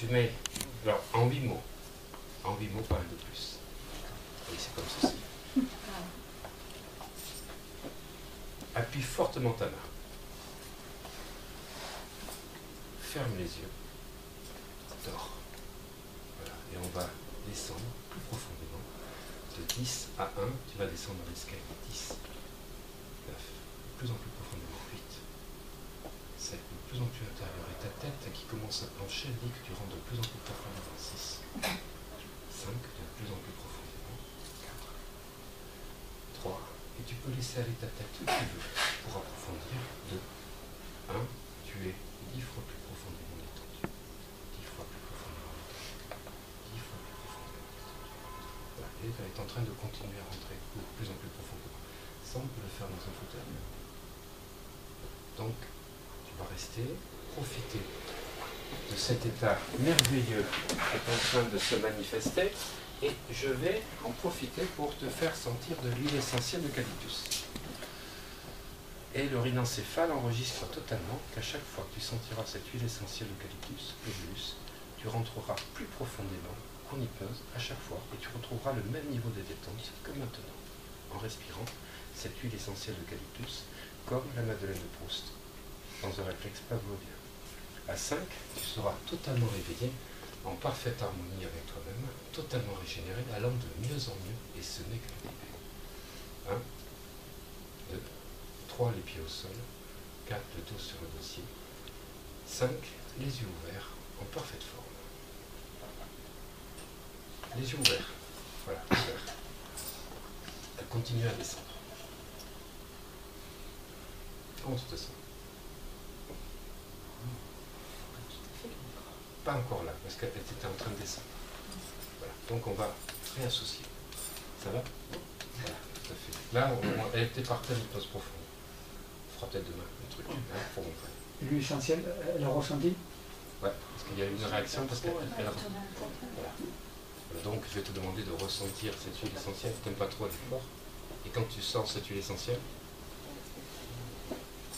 tu mets, alors en 8 mots, pas un de plus. Et c'est comme ceci. Appuie fortement ta main. Ferme les yeux. Dors. Voilà. Et on va descendre plus profondément. De 10 à 1, tu vas descendre dans l'escalier. 10, 9, de plus en plus profondément. 8, 7, de plus en plus intérieur. Et ta tête qui commence à pencher, elle dit que tu rentres de plus en plus profondément. 6, 5, de plus en plus profondément. 4, 3, et tu peux laisser aller ta tête où tu veux pour approfondir. 2, 1, tu es 10 fois plus profondément détendu. 10 fois plus profondément détendu. 10 fois plus profondément détendu. Voilà. Et elle est en train de continuer à rentrer de plus en plus profondément. Ça, on peut le faire dans un fauteuil. Donc, tu vas rester, profiter de cet état merveilleux qui est en train de se manifester, et je vais en profiter pour te faire sentir de l'huile essentielle d'eucalyptus. Et le rhinencéphale enregistre totalement qu'à chaque fois que tu sentiras cette huile essentielle d'eucalyptus, tu rentreras plus profondément en hypnose à chaque fois, et tu retrouveras le même niveau de détente que maintenant, en respirant cette huile essentielle d'eucalyptus comme la Madeleine de Proust, dans un réflexe pavlovien. À 5, tu seras totalement réveillé, en parfaite harmonie avec toi-même, totalement régénéré, allant de mieux en mieux, et ce n'est que le début. 1, 2, 3, les pieds au sol, 4, le dos sur le dossier, 5, les yeux ouverts, en parfaite forme. Les yeux ouverts, voilà, ouverts. Elle continue à descendre. Comment tu te sens? Pas encore là, parce qu'elle était en train de descendre. Voilà. Donc on va réassocier. Ça va? Voilà, tout à fait. Là, elle était partie à l'hypnose profonde. On fera peut-être demain un truc pour montrer. L'huile essentielle, elle a ressenti? Ouais, parce qu'il y a une réaction, parce qu'elle a... Voilà. Donc je vais te demander de ressentir cette huile essentielle. Tu n'aimes pas trop l'effort. Et quand tu sors cette huile essentielle,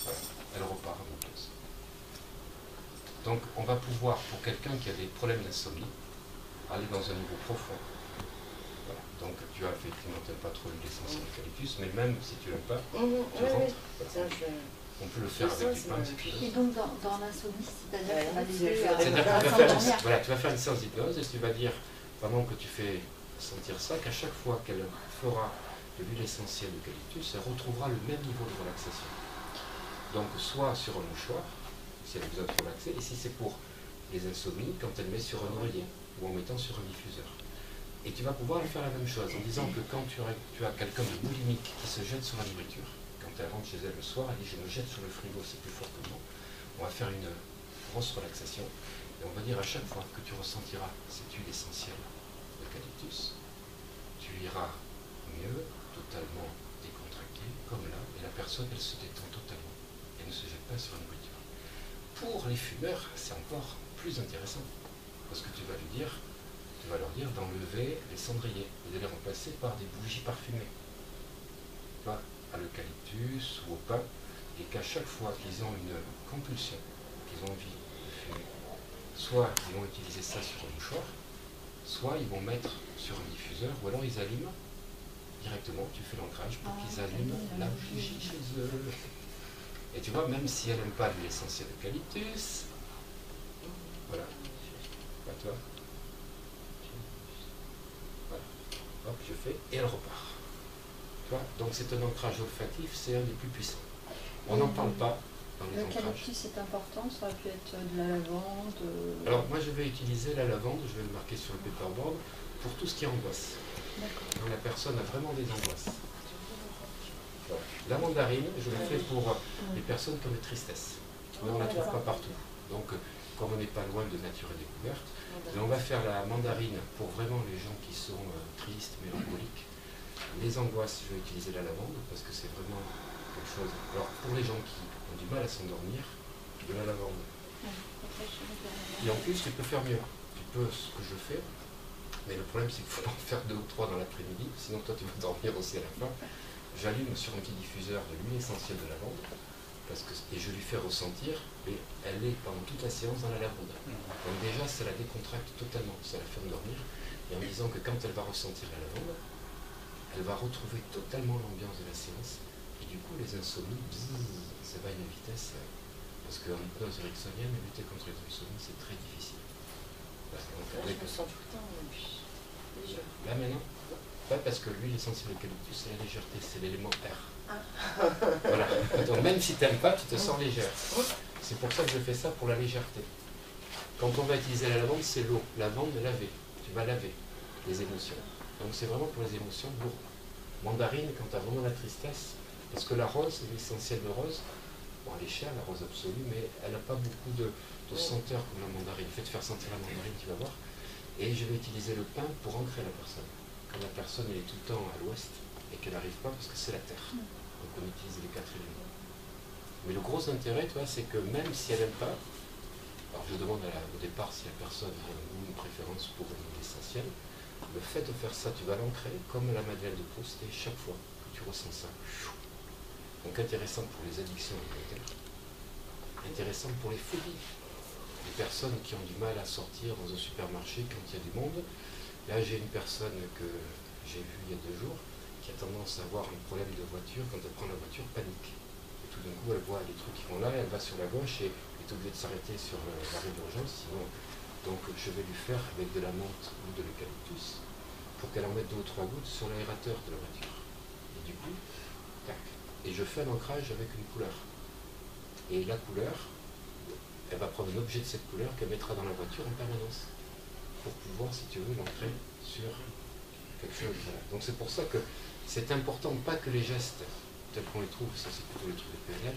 voilà, elle repart en hypnose. Donc on va pouvoir, pour quelqu'un qui a des problèmes d'insomnie, aller dans un niveau profond. Voilà. Donc tu as effectivement, tu n'aimes pas trop l'huile essentielle d'eucalyptus, mais même si tu n'aimes pas, tu rentres. Voilà. On peut le faire avec du pain si tu veux. Et donc dans l'insomnie, c'est-à-dire que ça va l'aider C'est-à-dire à tu vas faire une séance d'hypnose et tu vas dire, pendant que tu fais sentir ça, qu'à chaque fois qu'elle fera de l'huile essentielle d'eucalyptus, elle retrouvera le même niveau de relaxation. Donc soit sur un mouchoir, si elle a besoin de relaxer, et si c'est pour les insomnies, quand elle met sur un oreiller ou en mettant sur un diffuseur. Et tu vas pouvoir lui faire la même chose en disant que quand tu as quelqu'un de boulimique qui se jette sur la nourriture, quand elle rentre chez elle le soir, elle dit je me jette sur le frigo, c'est plus fort que moi, on va faire une grosse relaxation, et on va dire à chaque fois que tu ressentiras cette huile essentielle d'eucalyptus, tu iras mieux, totalement décontracté, comme là, et la personne elle se détend totalement, elle ne se jette pas sur la nourriture. Pour les fumeurs, c'est encore plus intéressant, parce que tu vas leur dire d'enlever les cendriers, et de les remplacer par des bougies parfumées, tu vois, à l'eucalyptus ou au pain, et qu'à chaque fois qu'ils ont une compulsion, qu'ils ont envie de fumer, soit ils vont utiliser ça sur un mouchoir, soit ils vont mettre sur un diffuseur, ou alors ils allument directement, tu fais l'ancrage pour qu'ils allument la bougie chez eux. Et tu vois, même si elle n'aime pas l'huile essentielle d'eucalyptus, voilà, bah, toi, voilà, hop, je fais, et elle repart. Tu vois, donc c'est un ancrage olfactif, c'est un des plus puissants. On n'en parle pas dans les ancrages. L'eucalyptus est important, ça aurait pu être de la lavande. Alors moi je vais utiliser la lavande, je vais le marquer sur le paperboard, pour tout ce qui est angoisse. Quand la personne a vraiment des angoisses. Voilà. La mandarine, je le fais pour les personnes qui ont des tristesses. Mais on ne la trouve pas partout. Donc, comme on n'est pas loin de nature et découverte, on va faire la mandarine pour vraiment les gens qui sont tristes, mélancoliques. Les angoisses, je vais utiliser la lavande parce que c'est vraiment quelque chose. Alors, pour les gens qui ont du mal à s'endormir, de la lavande. Et en plus, tu peux faire mieux. Tu peux ce que je fais, mais le problème, c'est qu'il faut en faire 2 ou 3 dans l'après-midi, sinon toi, tu vas dormir aussi à la fin. J'allume sur un petit diffuseur de l'huile essentielle de lavande, et je lui fais ressentir, et elle est pendant toute la séance dans la lavande. Donc déjà, ça la décontracte totalement, ça la fait endormir. Et en disant que quand elle va ressentir la lavande, elle va retrouver totalement l'ambiance de la séance. Et du coup, les insomnies, ça va à une vitesse. Parce qu'en hypnose ericksonienne, lutter contre les insomnies, c'est très difficile. Donc, Là, je me sens tout le temps léger. Là maintenant, pas parce que l'huile essentielle d'eucalyptus, c'est la légèreté, c'est l'élément R. Voilà. Donc même si tu n'aimes pas, tu te sens légère. C'est pour ça que je fais ça pour la légèreté. Quand on va utiliser la lavande, c'est l'eau. Lavande, laver. Tu vas laver les émotions. Donc c'est vraiment pour les émotions lourdes. Mandarine, quand tu as vraiment la tristesse, parce que la rose, l'essentiel de rose, bon, elle est chère, la rose absolue, mais elle n'a pas beaucoup de senteur comme la mandarine. Fais te faire sentir la mandarine, tu vas voir. Et je vais utiliser le pain pour ancrer la personne. Quand la personne elle est tout le temps à l'ouest et qu'elle n'arrive pas parce que c'est la terre. Donc on utilise les 4 éléments. Mais le gros intérêt, toi, c'est que même si elle n'aime pas, alors je demande au départ si la personne a une préférence pour une huile essentielle, le fait de faire ça, tu vas l'ancrer comme la Madeleine de Proust et chaque fois que tu ressens ça. Donc intéressant pour les addictions alimentaires, intéressant pour les phobies. Les personnes qui ont du mal à sortir dans un supermarché quand il y a du monde. Là, j'ai une personne que j'ai vue il y a 2 jours qui a tendance à avoir un problème de voiture. Quand elle prend la voiture, panique. Et tout d'un coup, elle voit les trucs qui vont là, elle va sur la gauche et est obligée de s'arrêter sur l'arrêt d'urgence. Sinon, donc je vais lui faire avec de la menthe ou de l'eucalyptus pour qu'elle en mette 2 ou 3 gouttes sur l'aérateur de la voiture. Et du coup, tac. Et je fais un ancrage avec une couleur. Et la couleur, elle va prendre un objet de cette couleur qu'elle mettra dans la voiture en permanence pour pouvoir, si tu veux, l'ancrer sur quelque chose. Voilà. Donc c'est pour ça que c'est important, pas que les gestes tels qu'on les trouve, ça c'est plutôt les trucs de PNL,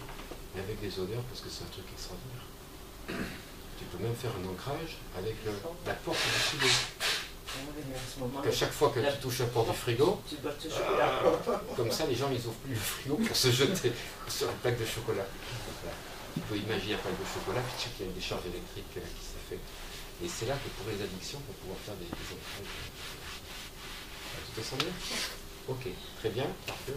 mais avec des odeurs parce que c'est un truc extraordinaire. Tu peux même faire un ancrage avec la porte du frigo. Qu'à chaque fois que tu touches la porte du frigo, comme ça les gens ils ouvrent plus le frigo pour se jeter sur une plaque de chocolat. Voilà. Tu peux imaginer un pack de chocolat, puis tu sais qu'il y a une décharge électrique qui s'est fait. Et c'est là que pour les addictions, pour pouvoir faire des entrailles. Tout te semble bien ? Ok, très bien, parfait.